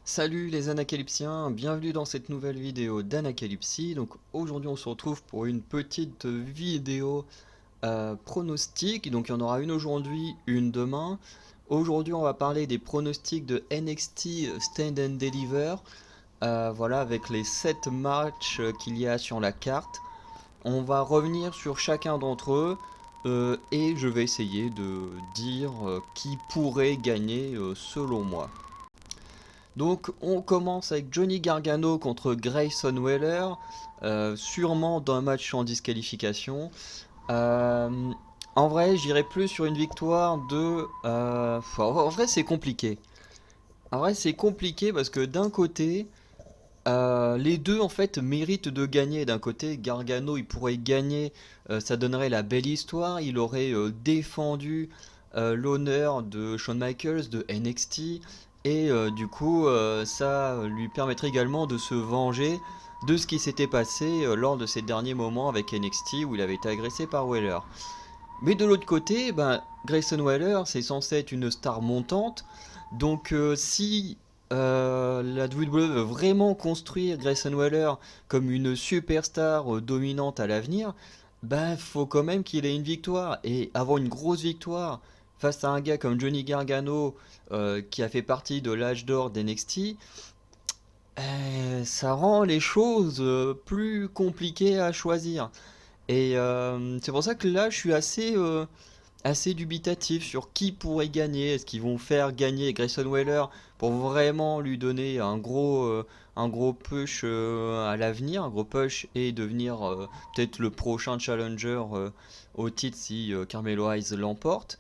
Salut les Anacalypsiens, bienvenue dans cette nouvelle vidéo d'Anacalypsie. Donc aujourd'hui on se retrouve pour une petite vidéo pronostic. Donc il y en aura une aujourd'hui, une demain. Aujourd'hui on va parler des pronostics de NXT Stand and Deliver. Voilà, avec les 7 matchs qu'il y a sur la carte. On va revenir sur chacun d'entre eux. Et je vais essayer de dire qui pourrait gagner selon moi. Donc on commence avec Johnny Gargano contre Grayson Waller, sûrement dans un match en disqualification. Euh, En vrai, j'irais plus sur une victoire de... en vrai, c'est compliqué. En vrai, c'est compliqué parce que d'un côté, les deux en fait méritent de gagner. D'un côté, Gargano, il pourrait gagner, ça donnerait la belle histoire. Il aurait défendu l'honneur de Shawn Michaels de NXT. Et du coup, ça lui permettrait également de se venger de ce qui s'était passé lors de ces derniers moments avec NXT où il avait été agressé par Wheeler. Mais de l'autre côté, ben, Grayson Waller, c'est censé être une star montante. Donc si la WWE veut vraiment construire Grayson Waller comme une superstar dominante à l'avenir, ben faut quand même qu'il ait une victoire. Et avoir une grosse victoire face à un gars comme Johnny Gargano qui a fait partie de l'âge d'or d'NXT, ça rend les choses plus compliquées à choisir. Et c'est pour ça que là, je suis assez dubitatif sur qui pourrait gagner. Est-ce qu'ils vont faire gagner Grayson Waller pour vraiment lui donner un gros push à l'avenir, un gros push et devenir peut-être le prochain challenger au titre si Carmelo Hayes l'emporte.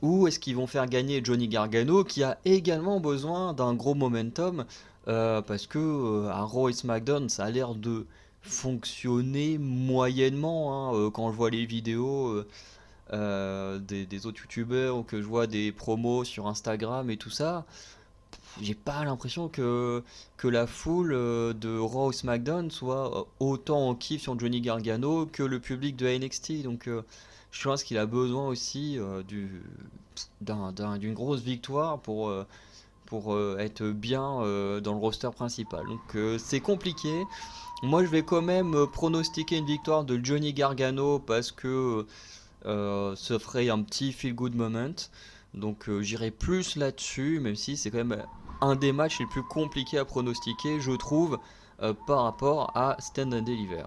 Ou est-ce qu'ils vont faire gagner Johnny Gargano qui a également besoin d'un gros momentum parce que à Raw et SmackDown ça a l'air de fonctionner moyennement hein, quand je vois les vidéos des autres youtubeurs ou que je vois des promos sur Instagram et tout ça, j'ai pas l'impression que la foule de Raw ou SmackDown soit autant en kiff sur Johnny Gargano que le public de NXT. Donc je pense qu'il a besoin aussi d'une grosse victoire pour être bien dans le roster principal. Donc c'est compliqué. Moi je vais quand même pronostiquer une victoire de Johnny Gargano parce que ça ferait un petit feel good moment. Donc j'irai plus là-dessus, même si c'est quand même un des matchs les plus compliqués à pronostiquer, je trouve, par rapport à Stand and Deliver.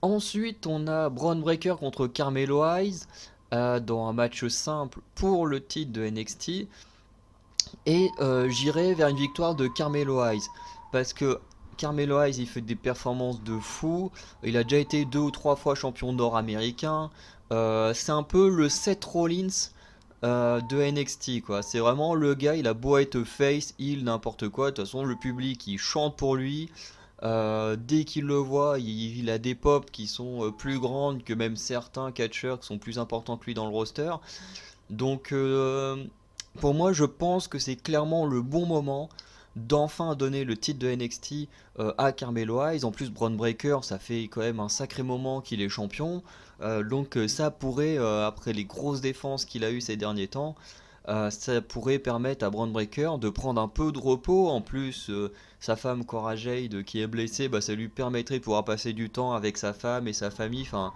Ensuite, on a Braun Breaker contre Carmelo Hayes dans un match simple pour le titre de NXT. Et j'irai vers une victoire de Carmelo Hayes. Parce que Carmelo Hayes, il fait des performances de fou. Il a déjà été 2 ou 3 fois champion nord-américain. C'est un peu le Seth Rollins de NXT, quoi. C'est vraiment le gars, il a beau être face, il n'importe quoi. De toute façon, le public, il chante pour lui. Dès qu'il le voit, il a des pops qui sont plus grandes que même certains catcheurs qui sont plus importants que lui dans le roster. Donc, pour moi, je pense que c'est clairement le bon moment d'enfin donner le titre de NXT à Carmelo Hayes. En plus, Braun Breaker, ça fait quand même un sacré moment qu'il est champion. Donc, ça pourrait, après les grosses défenses qu'il a eues ces derniers temps, ça pourrait permettre à Braun Breaker de prendre un peu de repos. En plus, sa femme Cora Jade qui est blessée, bah, ça lui permettrait de pouvoir passer du temps avec sa femme et sa famille. Enfin,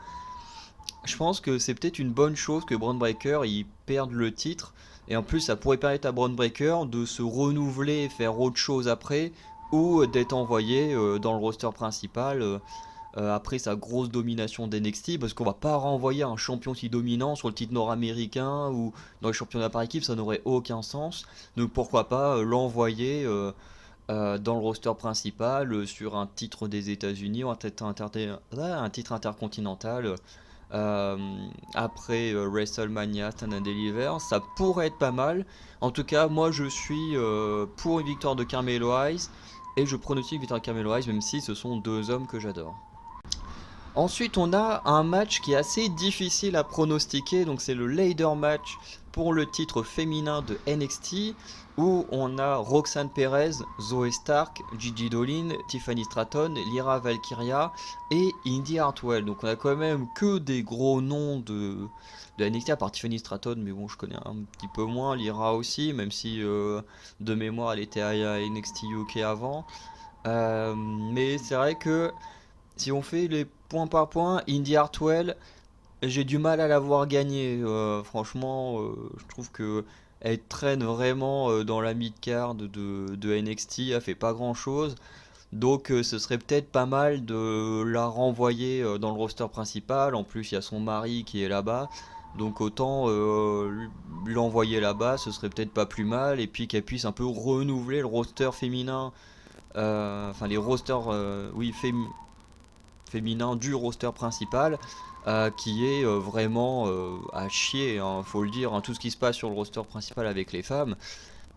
je pense que c'est peut-être une bonne chose que Braun Breaker il perde le titre. Et en plus, ça pourrait permettre à Braun Breaker de se renouveler et faire autre chose après. Ou d'être envoyé dans le roster principal après sa grosse domination d'NXT. Parce qu'on va pas renvoyer un champion si dominant sur le titre nord-américain ou dans le championnat par équipe. Ça n'aurait aucun sens. Donc pourquoi pas l'envoyer dans le roster principal sur un titre des États-Unis ou un titre intercontinental euh, après WrestleMania Stand and Deliver. Ça pourrait être pas mal. En tout cas, moi je suis pour une victoire de Carmelo Hayes et je pronostique une victoire de Carmelo Hayes, même si ce sont deux hommes que j'adore. Ensuite, on a un match qui est assez difficile à pronostiquer, donc c'est le ladder match pour le titre féminin de NXT où on a Roxanne Perez, Zoe Stark, Gigi Dolin, Tiffany Stratton, Lyra Valkyria et Indy Hartwell. Donc on a quand même que des gros noms de NXT à part Tiffany Stratton, mais bon je connais un petit peu moins, Lyra aussi, même si de mémoire elle était à NXT UK avant. Mais c'est vrai que si on fait les point par point, Indy Hartwell, j'ai du mal à la voir gagner. Franchement, je trouve que elle traîne vraiment dans la mid-card de NXT. Elle fait pas grand-chose. Donc ce serait peut-être pas mal de la renvoyer dans le roster principal. En plus, il y a son mari qui est là-bas. Donc autant l'envoyer là-bas, ce serait peut-être pas plus mal. Et puis qu'elle puisse un peu renouveler le roster féminin. Enfin les rosters oui, féminin du roster principal qui est vraiment à chier, hein, faut le dire, hein, tout ce qui se passe sur le roster principal avec les femmes,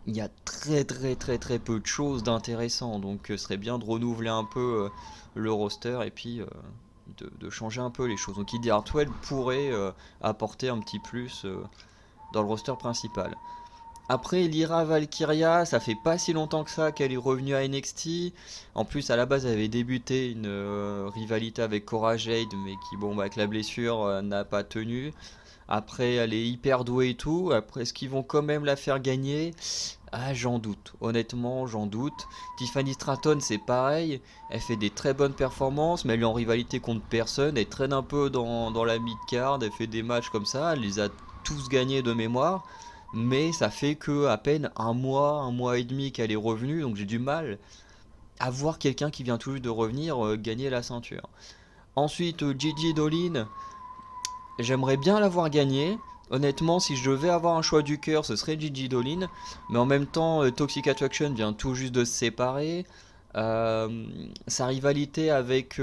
il y a très peu de choses d'intéressant, donc ce serait bien de renouveler un peu le roster et puis de changer un peu les choses. Donc Indy Hartwell pourrait apporter un petit plus dans le roster principal. Après, Lyra Valkyria, ça fait pas si longtemps que ça qu'elle est revenue à NXT. En plus, à la base, elle avait débuté une rivalité avec Cora Jade, mais qui, bon, bah, avec la blessure, n'a pas tenu. Après, elle est hyper douée et tout. Après, est-ce qu'ils vont quand même la faire gagner? Ah, j'en doute. Honnêtement, j'en doute. Tiffany Stratton, c'est pareil. Elle fait des très bonnes performances, mais elle est en rivalité contre personne. Elle traîne un peu dans la mid-card. Elle fait des matchs comme ça. Elle les a tous gagnés de mémoire. Mais ça fait que à peine un mois et demi qu'elle est revenue. Donc j'ai du mal à voir quelqu'un qui vient tout juste de revenir gagner la ceinture. Ensuite, Gigi Dolin. J'aimerais bien l'avoir gagné. Honnêtement, si je devais avoir un choix du cœur, ce serait Gigi Dolin. Mais en même temps, Toxic Attraction vient tout juste de se séparer. Sa rivalité avec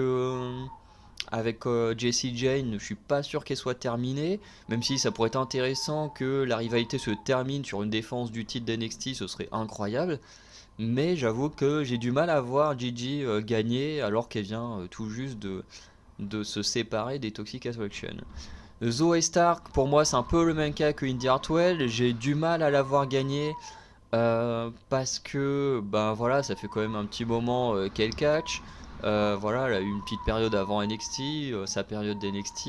Jessie Jane, je suis pas sûr qu'elle soit terminée. Même si ça pourrait être intéressant que la rivalité se termine sur une défense du titre d'NXT, ce serait incroyable. Mais j'avoue que j'ai du mal à voir Gigi gagner alors qu'elle vient tout juste de se séparer des Toxic Attraction. Zoe Stark, pour moi, c'est un peu le même cas que Indy Hartwell. J'ai du mal à l'avoir gagné parce que, ben voilà, ça fait quand même un petit moment qu'elle catch. Voilà, elle a eu une petite période avant NXT, sa période d'NXT.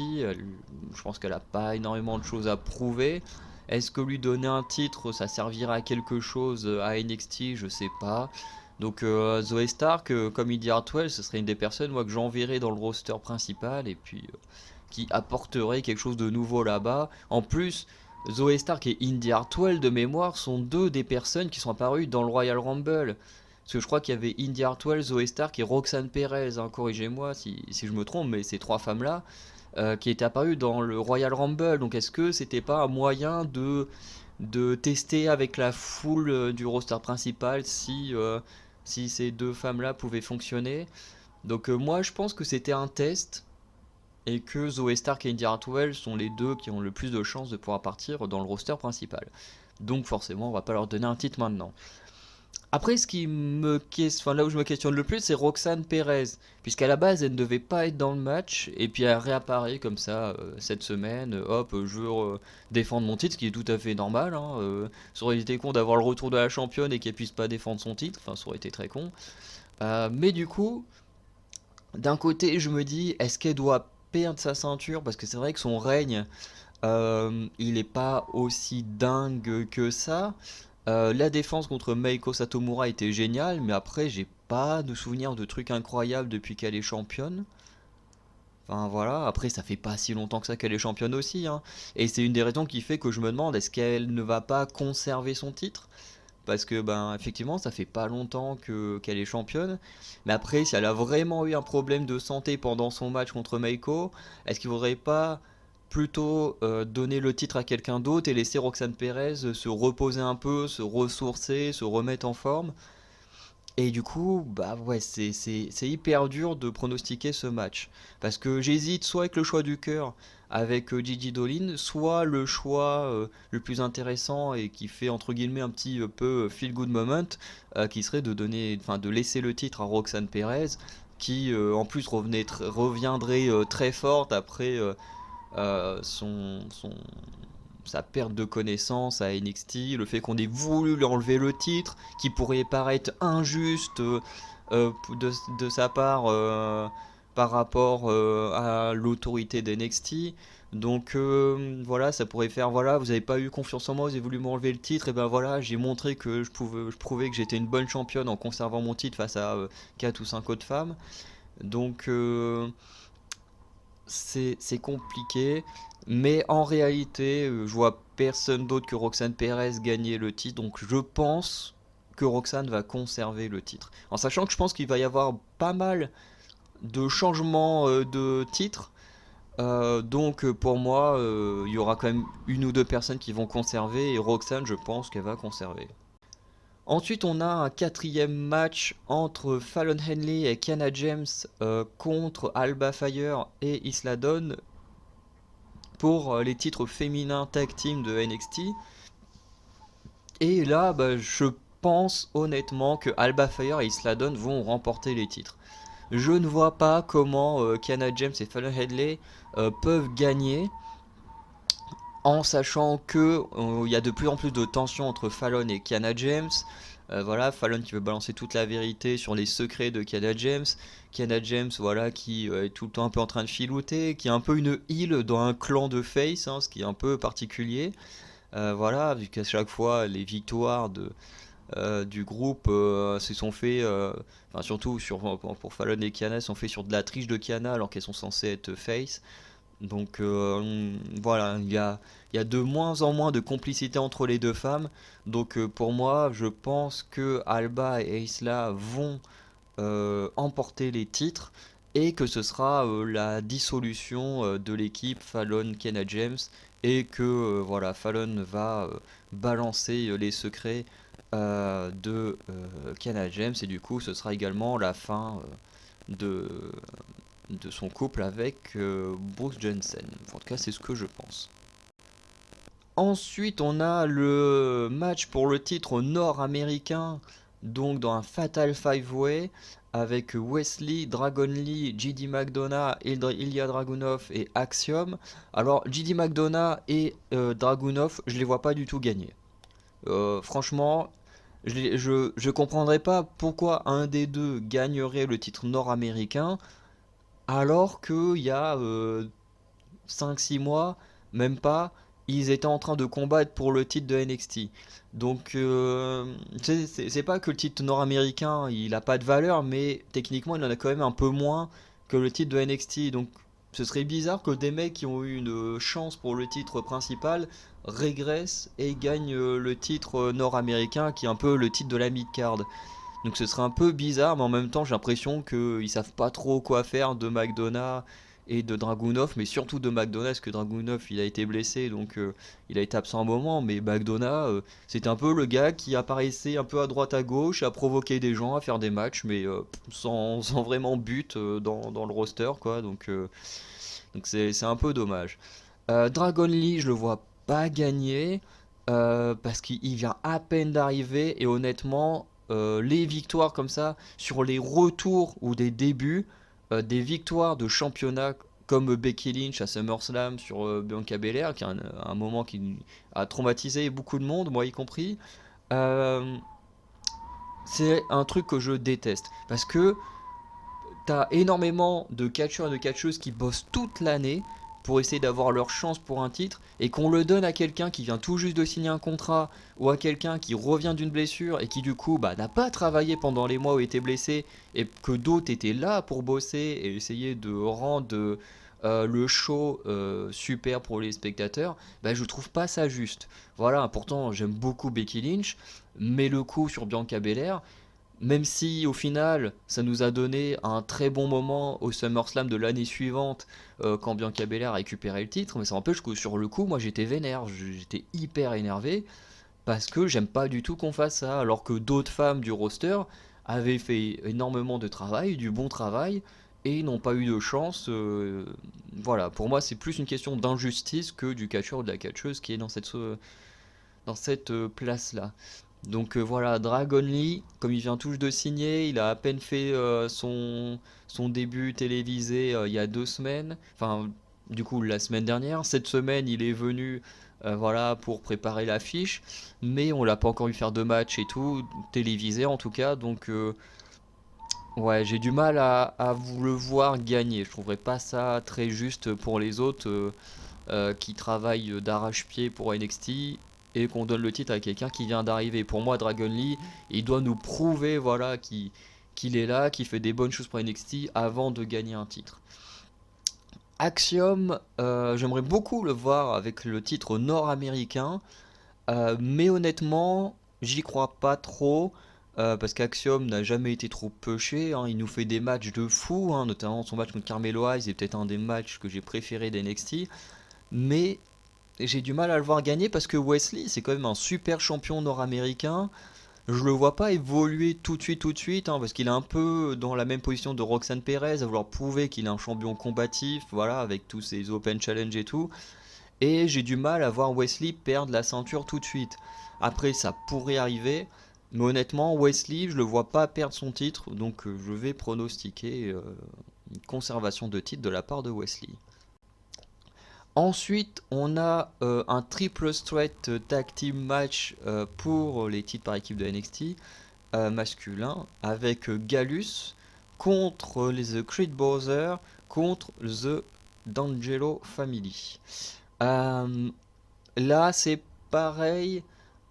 Je pense qu'elle a pas énormément de choses à prouver. Est-ce que lui donner un titre, ça servira à quelque chose à NXT? Je sais pas. Donc Zoe Stark, comme Indy Hartwell, ce serait une des personnes moi que j'enverrais dans le roster principal et puis qui apporterait quelque chose de nouveau là-bas. En plus, Zoe Stark et Indy Hartwell de mémoire sont deux des personnes qui sont apparues dans le Royal Rumble. Parce que je crois qu'il y avait Indy Hartwell, Zoe Stark et Roxanne Perez, hein, corrigez-moi si je me trompe, mais ces trois femmes-là qui étaient apparues dans le Royal Rumble. Donc est-ce que c'était pas un moyen de tester avec la foule du roster principal si ces deux femmes-là pouvaient fonctionner? Donc moi je pense que c'était un test et que Zoe Stark et Indy Hartwell sont les deux qui ont le plus de chances de pouvoir partir dans le roster principal. Donc forcément, on va pas leur donner un titre maintenant. Après, là où je me questionne le plus, c'est Roxanne Perez, puisqu'à la base, elle ne devait pas être dans le match, et puis elle réapparaît comme ça cette semaine. Hop, je veux défendre mon titre, ce qui est tout à fait normal, hein. Ça aurait été con d'avoir le retour de la championne et qu'elle puisse pas défendre son titre. Enfin, ça aurait été très con. Mais du coup, d'un côté, je me dis, est-ce qu'elle doit perdre sa ceinture? Parce que c'est vrai que son règne, il est pas aussi dingue que ça. La défense contre Meiko Satomura était géniale, mais après, j'ai pas de souvenir de trucs incroyables depuis qu'elle est championne. Enfin voilà, après ça fait pas si longtemps que ça qu'elle est championne aussi, hein. Et c'est une des raisons qui fait que je me demande est-ce qu'elle ne va pas conserver son titre? Parce que ben effectivement ça fait pas longtemps qu'elle est championne. Mais après si elle a vraiment eu un problème de santé pendant son match contre Meiko, est-ce qu'il faudrait pas plutôt donner le titre à quelqu'un d'autre et laisser Roxanne Perez se reposer un peu, se ressourcer, se remettre en forme? Et du coup, bah ouais, c'est hyper dur de pronostiquer ce match. Parce que j'hésite soit avec le choix du cœur, avec Gigi Dolin, soit le choix le plus intéressant et qui fait entre guillemets un petit peu feel good moment, qui serait de laisser le titre à Roxanne Perez, qui en plus reviendrait très forte après son sa perte de connaissance à NXT, le fait qu'on ait voulu lui enlever le titre, qui pourrait paraître injuste de sa part par rapport à l'autorité d'NXT. Donc voilà, ça pourrait faire voilà, vous n'avez pas eu confiance en moi, vous avez voulu m'enlever le titre, et ben voilà, j'ai montré que je prouvais que j'étais une bonne championne en conservant mon titre face à 4 ou 5 autres femmes. Donc c'est compliqué, mais en réalité, je vois personne d'autre que Roxane Perez gagner le titre, donc je pense que Roxane va conserver le titre. En sachant que je pense qu'il va y avoir pas mal de changements de titre, donc pour moi, il y aura quand même une ou deux personnes qui vont conserver, et Roxane, je pense qu'elle va conserver. Ensuite, on a un quatrième match entre Fallon Henley et Kiana James contre Alba Fire et Isla Dawn pour les titres féminins tag team de NXT. Et là, bah, je pense honnêtement que Alba Fire et Isla Dawn vont remporter les titres. Je ne vois pas comment Kiana James et Fallon Henley peuvent gagner en sachant que il y a de plus en plus de tensions entre Fallon et Kiana James. Voilà, Fallon qui veut balancer toute la vérité sur les secrets de Kiana James. Kiana James, voilà, qui est tout le temps un peu en train de filouter, qui est un peu une île dans un clan de face, hein, ce qui est un peu particulier. Voilà, vu qu'à chaque fois les victoires du groupe se sont fait, enfin surtout pour Fallon et Kiana, sont fait sur de la triche de Kiana alors qu'elles sont censées être face. Donc voilà, il y a de moins en moins de complicité entre les deux femmes. Donc pour moi, je pense que Alba et Isla vont emporter les titres et que ce sera la dissolution de l'équipe Fallon Kenna James et que voilà, Fallon va balancer les secrets de Kenna James et du coup ce sera également la fin de de son couple avec Bruce Jensen. En tout cas, c'est ce que je pense. Ensuite, on a le match pour le titre nord-américain, donc dans un Fatal 5-Way, avec Wesley, Dragon Lee, JD McDonough, Ilya Dragunov et Axiom. Alors, JD McDonough et Dragunov, je les vois pas du tout gagner. Franchement, je comprendrais pas pourquoi un des deux gagnerait le titre nord-américain alors qu'il y a 5-6 mois, même pas, ils étaient en train de combattre pour le titre de NXT. Donc, c'est pas que le titre nord-américain, il a pas de valeur, mais techniquement, il en a quand même un peu moins que le titre de NXT. Donc, ce serait bizarre que des mecs qui ont eu une chance pour le titre principal régressent et gagnent le titre nord-américain, qui est un peu le titre de la mid-card. Donc ce serait un peu bizarre, mais en même temps j'ai l'impression qu'ils savent pas trop quoi faire de McDonough et de Dragunov, mais surtout de McDonough, parce que Dragunov il a été blessé, donc il a été absent un moment, mais McDonough c'était un peu le gars qui apparaissait un peu à droite à gauche, à provoquer des gens, à faire des matchs, mais sans vraiment but dans le roster, quoi, donc c'est un peu dommage. Dragon Lee, je le vois pas gagner parce qu'il vient à peine d'arriver et honnêtement, les victoires comme ça, sur les retours ou des débuts, des victoires de championnat comme Becky Lynch à SummerSlam sur Bianca Belair, qui est un moment qui a traumatisé beaucoup de monde, moi y compris. euh, c'est un truc que je déteste parce que t'as énormément de catcheurs et de catcheuses qui bossent toute l'année pour essayer d'avoir leur chance pour un titre et qu'on le donne à quelqu'un qui vient tout juste de signer un contrat ou à quelqu'un qui revient d'une blessure et qui du coup bah, n'a pas travaillé pendant les mois où il était blessé et que d'autres étaient là pour bosser et essayer de rendre le show super pour les spectateurs, bah, je trouve pas ça juste. Voilà, pourtant j'aime beaucoup Becky Lynch, mais le coup sur Bianca Belair, même si au final ça nous a donné un très bon moment au SummerSlam de l'année suivante quand Bianca Belair a récupéré le titre, mais ça n'empêche que sur le coup moi j'étais vénère, j'étais hyper énervé parce que j'aime pas du tout qu'on fasse ça, alors que d'autres femmes du roster avaient fait énormément de travail, du bon travail, et n'ont pas eu de chance. Voilà, pour moi c'est plus une question d'injustice que du catcheur ou de la catcheuse qui est dans cette place-là. Donc voilà, Dragon Lee, comme il vient tout juste de signer, il a à peine fait son début télévisé il y a 2 semaines. Enfin, du coup la semaine dernière. Cette semaine, il est venu voilà, pour préparer l'affiche, mais on l'a pas encore vu faire de match et tout, télévisé en tout cas, donc ouais, j'ai du mal à vous le voir gagner. Je trouverais pas ça très juste pour les autres qui travaillent d'arrache-pied pour NXT et qu'on donne le titre à quelqu'un qui vient d'arriver. Pour moi, Dragon Lee, il doit nous prouver voilà, qu'il est là, qu'il fait des bonnes choses pour NXT avant de gagner un titre. Axiom, j'aimerais beaucoup le voir avec le titre nord-américain, mais honnêtement, j'y crois pas trop. Parce qu'Axiom n'a jamais été trop peuché, hein. Il nous fait des matchs de fou, hein, notamment son match contre Carmelo Hayes est peut-être un des matchs que j'ai préférés d'NXT. Mais j'ai du mal à le voir gagner parce que Wesley, c'est quand même un super champion nord-américain. Je le vois pas évoluer tout de suite, hein, parce qu'il est un peu dans la même position de Roxanne Perez, à vouloir prouver qu'il est un champion combatif, voilà, avec tous ses Open Challenge et tout. Et j'ai du mal à voir Wesley perdre la ceinture tout de suite. Après, ça pourrait arriver, mais honnêtement, Wesley, je le vois pas perdre son titre, donc je vais pronostiquer une conservation de titre de la part de Wesley. Ensuite, on a un triple threat tag team match pour les titres par équipe de NXT masculin avec Gallus contre les The Creed Brothers contre The D'Angelo Family. Là, c'est pareil.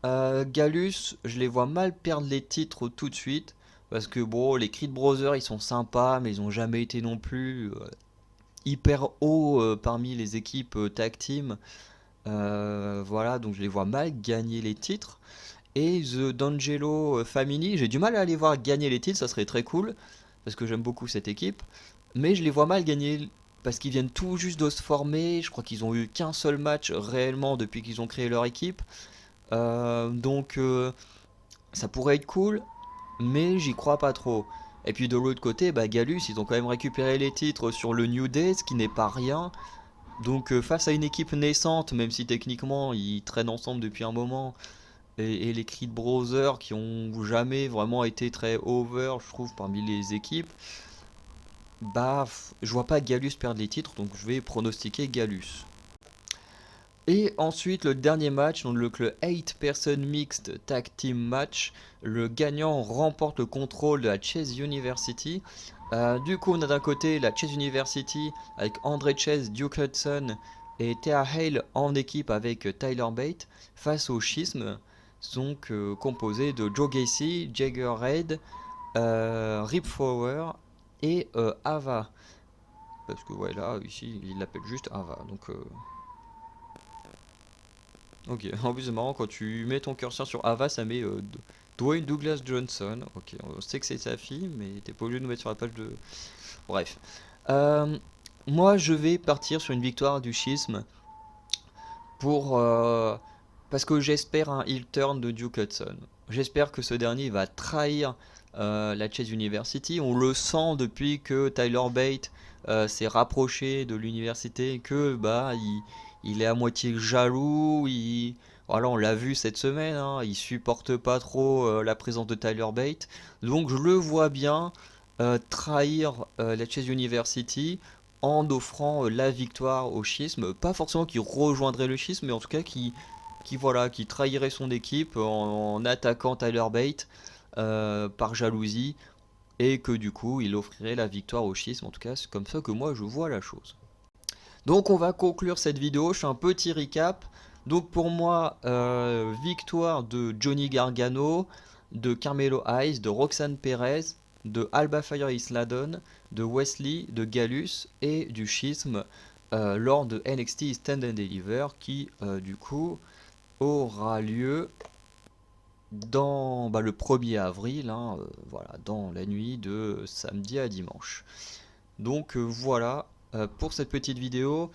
Gallus, je les vois mal perdre les titres tout de suite. Parce que bon, les Creed Brothers, ils sont sympas, mais ils ont jamais été non plus hyper haut parmi les équipes tag team. Voilà, donc je les vois mal gagner les titres. Et The D'Angelo Family, j'ai du mal à les voir gagner les titres, ça serait très cool, parce que j'aime beaucoup cette équipe. Mais je les vois mal gagner, parce qu'ils viennent tout juste de se former, je crois qu'ils ont eu qu'un seul match réellement depuis qu'ils ont créé leur équipe. Donc ça pourrait être cool, mais j'y crois pas trop. Et puis de l'autre côté, bah, Gallus, ils ont quand même récupéré les titres sur le New Day, ce qui n'est pas rien. Donc face à une équipe naissante, même si techniquement ils traînent ensemble depuis un moment, et les Creed Brothers qui ont jamais vraiment été très over, je trouve, parmi les équipes, bah je vois pas Gallus perdre les titres, donc je vais pronostiquer Gallus. Et ensuite, le dernier match, donc le 8-person mixed tag team match. Le gagnant remporte le contrôle de la Chase University. Du coup, on a d'un côté la Chase University avec André Chase, Duke Hudson et Thea Hale en équipe avec Tyler Bate face au Schism, donc composé de Joe Gacy, Jagger Red, Rip Fowler et Ava. Parce que ouais, là, ici, il l'appelle juste Ava. Donc. Ok, en plus c'est marrant quand tu mets ton curseur sur Ava, ça met Dwayne Douglas Johnson. Ok, on sait que c'est sa fille, mais t'es pas obligé de nous mettre sur la page de. Bref. Euh, Moi je vais partir sur une victoire du Schism pour. Parce que j'espère un heel turn de Duke Hudson. J'espère que ce dernier va trahir la Chase University. On le sent depuis que Tyler Bate s'est rapproché de l'université, que bah il est à moitié jaloux. Voilà, on l'a vu cette semaine, hein, il supporte pas trop la présence de Tyler Bate. Donc je le vois bien trahir la Chase University en offrant la victoire au Schism. Pas forcément qu'il rejoindrait le Schism, mais en tout cas qui trahirait son équipe en attaquant Tyler Bate par jalousie et que du coup il offrirait la victoire au Schism. En tout cas, c'est comme ça que moi je vois la chose. Donc on va conclure cette vidéo, je fais un petit recap. Donc pour moi, victoire de Johnny Gargano, de Carmelo Hayes, de Roxanne Perez, de Alba Fire Isladon, de Wesley, de Gallus et du Schism lors de NXT Stand and Deliver qui du coup aura lieu dans le 1er avril, hein, voilà, dans la nuit de samedi à dimanche. Donc voilà pour cette petite vidéo.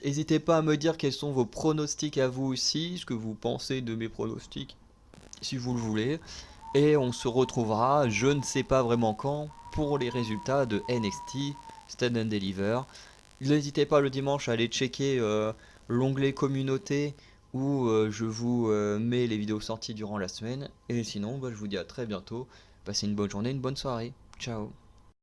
N'hésitez pas à me dire quels sont vos pronostics à vous aussi, ce que vous pensez de mes pronostics, si vous le voulez. Et on se retrouvera, je ne sais pas vraiment quand, pour les résultats de NXT Stand and Deliver. N'hésitez pas le dimanche à aller checker l'onglet communauté où je vous mets les vidéos sorties durant la semaine. Et sinon, je vous dis à très bientôt. Passez une bonne journée, une bonne soirée. Ciao.